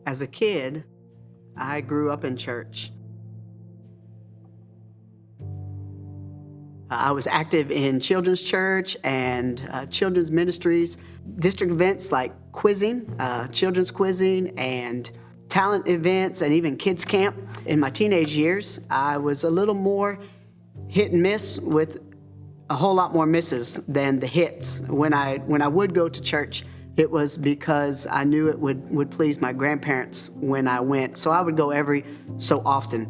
As a kid, I grew up in church. I was active in children's church and children's ministries, district events like quizzing, children's quizzing, and talent events, and even kids camp. In my teenage years, I was a little more hit and miss, with a whole lot more misses than the hits. When I would go to church, it was because I knew it would please my grandparents when I went. So I would go every so often.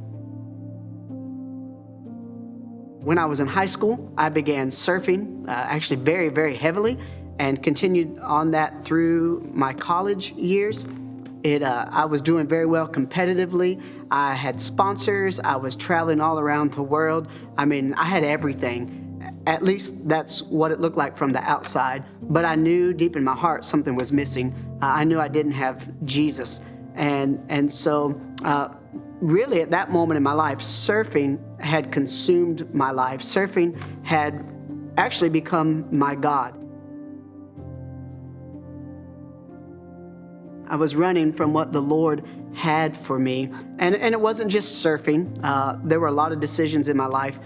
When I was in high school, I began surfing, actually very, very heavily, and continued on that through my college years. I was doing very well competitively. I had sponsors. I was traveling all around the world. I mean, I had everything. At least that's what it looked like from the outside. But I knew deep in my heart something was missing. I knew I didn't have Jesus. And so really at that moment in my life, surfing had consumed my life. Surfing had actually become my God. I was running from what the Lord had for me. And it wasn't just surfing. There were a lot of decisions in my life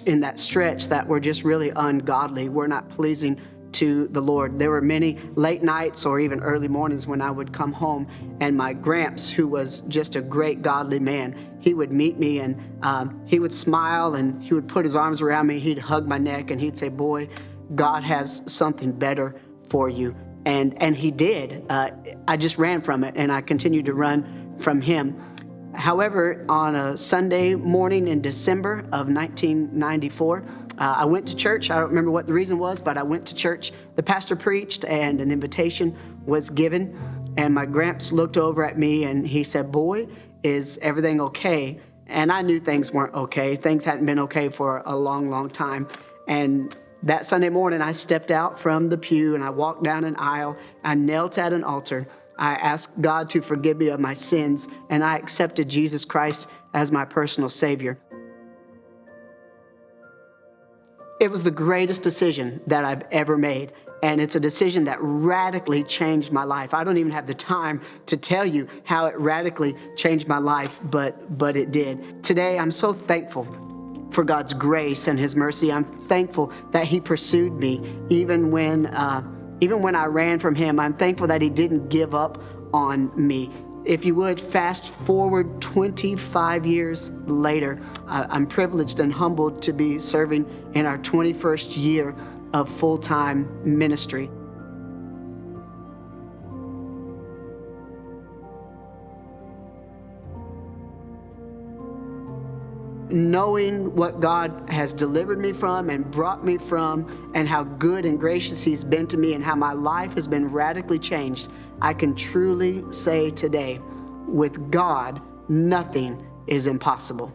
in that stretch that were just really ungodly, were not pleasing to the Lord. There were many late nights or even early mornings when I would come home, and my Gramps, who was just a great godly man, he would meet me, and he would smile, and he would put his arms around me, he'd hug my neck, and he'd say, "Boy, God has something better for you." And he did. I just ran from it, and I continued to run from him. However, on a Sunday morning in December of 1994, I went to church. I don't remember what the reason was, but I went to church. The pastor preached, and an invitation was given. And my Gramps looked over at me, and he said, "Boy, is everything okay?" And I knew things weren't okay. Things hadn't been okay for a long, long time. And that Sunday morning, I stepped out from the pew, and I walked down an aisle. I knelt at an altar. I asked God to forgive me of my sins, and I accepted Jesus Christ as my personal Savior. It was the greatest decision that I've ever made, and it's a decision that radically changed my life. I don't even have the time to tell you how it radically changed my life, but it did. Today, I'm so thankful for God's grace and His mercy. I'm thankful that He pursued me even when I ran from Him. I'm thankful that He didn't give up on me. If you would, fast forward 25 years later, I'm privileged and humbled to be serving in our 21st year of full-time ministry. Knowing what God has delivered me from and brought me from, and how good and gracious He's been to me, and how my life has been radically changed, I can truly say today, with God, nothing is impossible.